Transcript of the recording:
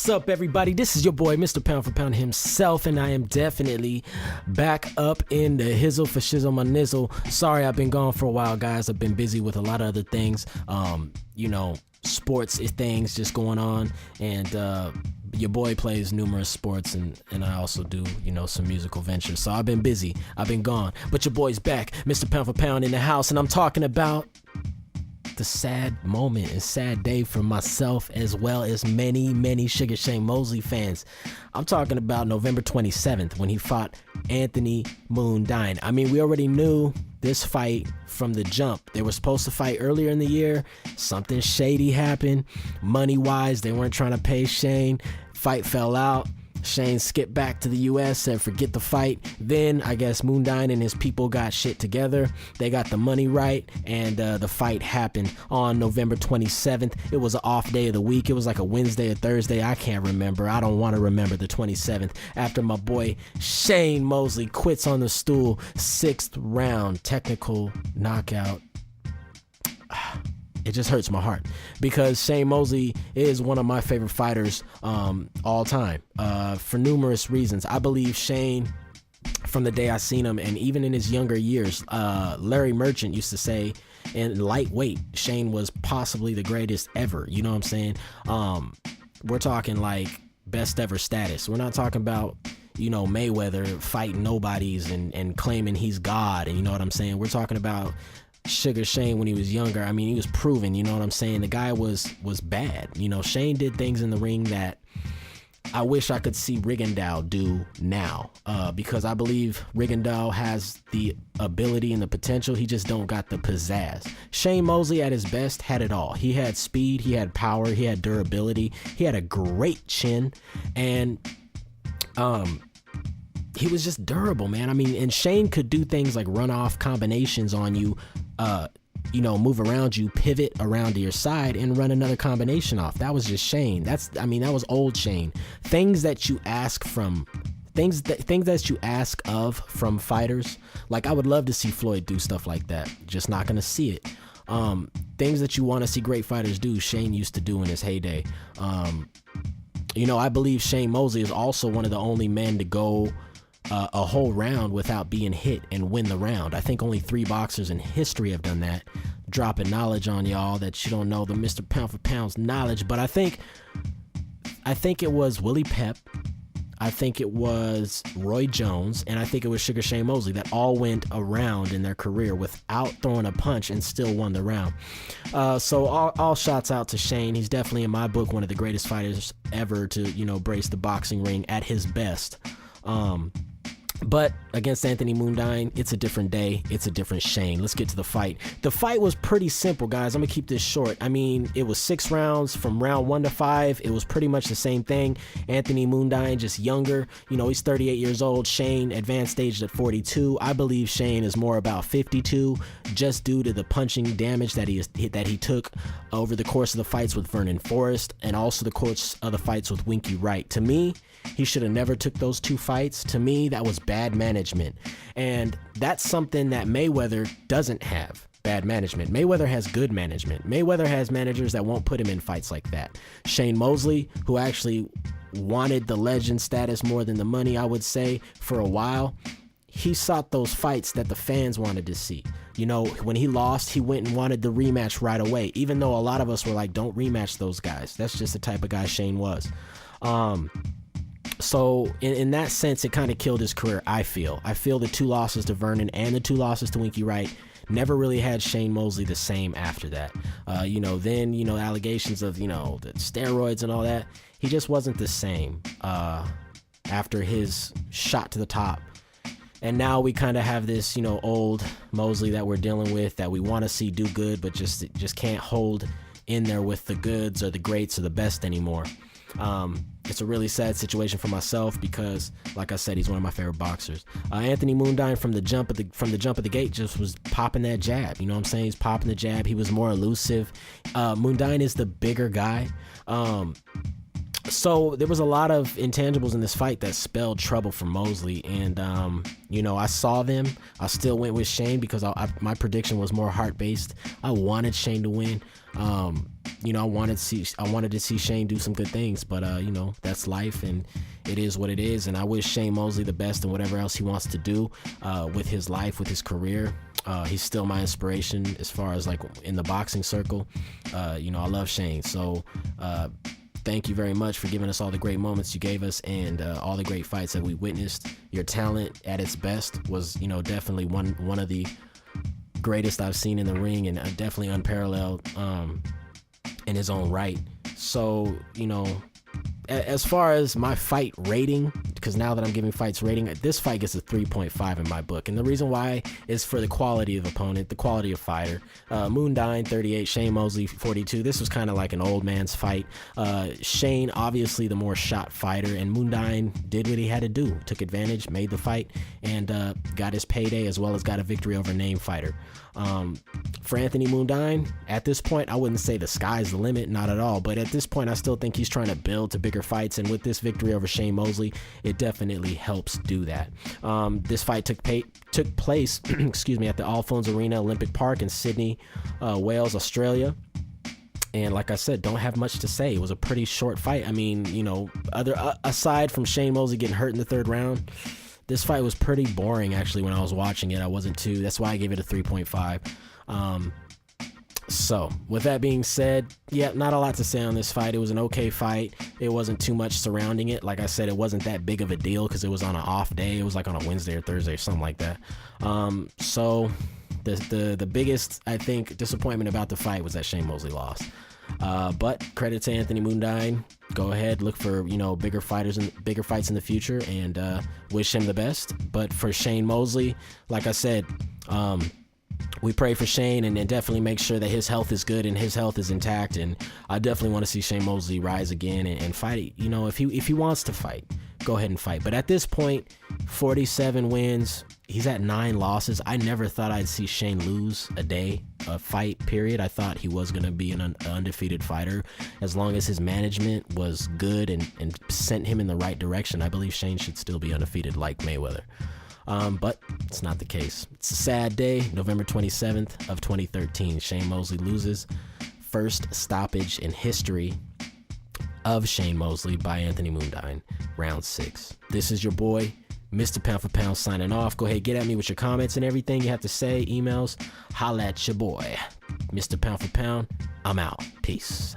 What's up, everybody? This is your boy, Mr. Pound for Pound himself, and I am definitely back up in the hizzle for shizzle my nizzle. Sorry, I've been gone for a while, guys. I've been busy with a lot of other things. Sports things just going on, and your boy plays numerous sports, and I also do, some musical ventures. So I've been busy. I've been gone. But your boy's back, Mr. Pound for Pound in the house, and I'm talking about the sad moment and sad day for myself as well as many Sugar Shane Mosley fans. I'm talking about November 27th when he fought Anthony Mundine. I mean, we already knew this fight from the jump. They were supposed to fight earlier in the year. Something shady happened. Money-wise, they weren't trying to pay Shane. Fight fell out. Shane skipped back to the U.S., said forget the fight. Then I guess Mundine and his people got shit together. They got the money right, and the fight happened on November 27th. It was an off day of the week. It was like a Wednesday or Thursday. I can't remember. I don't want to remember the 27th. After my boy Shane Mosley quits on the stool, 6th round technical knockout. It just hurts my heart because Shane Mosley is one of my favorite fighters all time for numerous reasons. I believe Shane, from the day I seen him, and even in his younger years, Larry Merchant used to say in lightweight, Shane was possibly the greatest ever. You know what I'm saying? We're talking like best ever status. We're not talking about Mayweather fighting nobodies and claiming he's God, and you know what I'm saying? We're talking about Sugar Shane when he was younger. I mean, he was proven, you know what I'm saying? The guy was bad. Shane did things in the ring that I wish I could see Rigondeaux do now, because I believe Rigondeaux has the ability and the potential. He just don't got the pizzazz. Shane Mosley at his best had it all. He had speed, he had power, he had durability, he had a great chin, and he was just durable, man. I mean, and Shane could do things like run off combinations on you, move around you, pivot around to your side, and run another combination off. That was just Shane. That was old Shane. Things that you ask from fighters. Like, I would love to see Floyd do stuff like that. Just not gonna see it. Things that you want to see great fighters do, Shane used to do in his heyday. I believe Shane Mosley is also one of the only men to go a whole round without being hit and win the round. I think only 3 boxers in history have done that. Dropping knowledge on y'all that you don't know, the Mr. Pound for Pound's knowledge, but I think it was Willie Pep, I think it was Roy Jones, and I think it was Sugar Shane Mosley that all went around in their career without throwing a punch and still won the round. So all shots out to Shane. He's definitely, in my book, one of the greatest fighters ever to, brace the boxing ring at his best. But against Anthony Mundine, it's a different day. It's a different Shane. Let's get to the fight. The fight was pretty simple, guys. I'm going to keep this short. I mean, it was 6 rounds from round 1 to 5. It was pretty much the same thing. Anthony Mundine, just younger. He's 38 years old. Shane, advanced stage at 42. I believe Shane is more about 52, just due to the punching damage that he took over the course of the fights with Vernon Forrest, and also the course of the fights with Winky Wright. To me, he should have never took those 2 fights. To me, that was bad management. And that's something that Mayweather doesn't have. Bad management. Mayweather has good management. Mayweather has managers that won't put him in fights like that. Shane Mosley, who actually wanted the legend status more than the money, I would say, for a while, he sought those fights that the fans wanted to see. When he lost, he went and wanted the rematch right away, even though a lot of us were like, don't rematch those guys. That's just the type of guy Shane was. So in that sense, it kind of killed his career, I feel. The 2 losses to Vernon and the 2 losses to Winky Wright never really had Shane Mosley the same after that. Then, allegations of, the steroids and all that. He just wasn't the same after his shot to the top. And now we kind of have this, old Mosley that we're dealing with that we want to see do good, but just can't hold in there with the goods or the greats or the best anymore. It's a really sad situation for myself because, like I said, he's one of my favorite boxers. Anthony Mundine from the jump of the gate just was popping that jab. You know what I'm saying? He's popping the jab. He was more elusive. Mundine is the bigger guy. So there was a lot of intangibles in this fight that spelled trouble for Mosley, and I saw them. I still went with Shane because my prediction was more heart-based. I wanted Shane to win. I wanted to see Shane do some good things, but that's life, and it is what it is. And I wish Shane Mosley the best in whatever else he wants to do with his life, with his career. He's still my inspiration as far as like in the boxing circle. I love Shane, so thank you very much for giving us all the great moments you gave us, and all the great fights that we witnessed. Your talent at its best was, definitely one of the greatest I've seen in the ring, and definitely unparalleled in his own right. So, as far as my fight rating, because now that I'm giving fights rating, this fight gets a 3.5 in my book. And the reason why is for the quality of opponent, the quality of fighter. Mundine, 38, Shane Mosley, 42. This was kind of like an old man's fight. Shane, obviously the more shot fighter, and Mundine did what he had to do. Took advantage, made the fight, and got his payday, as well as got a victory over name fighter. For Anthony Mundine, at this point, I wouldn't say the sky's the limit, not at all. But at this point, I still think he's trying to build to bigger fights. And with this victory over Shane Mosley, it definitely helps do that. This fight took place at the Alphonse Arena, Olympic Park in Sydney, Wales, Australia. And like I said, don't have much to say. It was a pretty short fight. I mean, aside from Shane Mosley getting hurt in the third round, this fight was pretty boring, actually, when I was watching it. I wasn't too. That's why I gave it a 3.5. So, with that being said, yeah, not a lot to say on this fight. It was an okay fight. It wasn't too much surrounding it. Like I said, it wasn't that big of a deal because it was on an off day. It was like on a Wednesday or Thursday or something like that. So, the biggest, I think, disappointment about the fight was that Shane Mosley lost. But credit to Anthony Mundine. Go ahead, look for bigger fights in the future, and wish him the best. But for Shane Mosley, like I said, we pray for Shane, and definitely make sure that his health is good and his health is intact. And I definitely want to see Shane Mosley rise again and fight. If he wants to fight, go ahead and fight. But at this point, 47 wins. He's at 9 losses. I never thought I'd see Shane lose a fight, period. I thought he was going to be an undefeated fighter. As long as his management was good and sent him in the right direction, I believe Shane should still be undefeated like Mayweather. But it's not the case. It's a sad day, November 27th of 2013. Shane Mosley loses. First stoppage in history of Shane Mosley by Anthony Mundine, round 6. This is your boy, Mr. Pound for Pound, signing off. Go ahead, get at me with your comments and everything you have to say, emails. Holla at your boy, Mr. Pound for Pound. I'm out. Peace.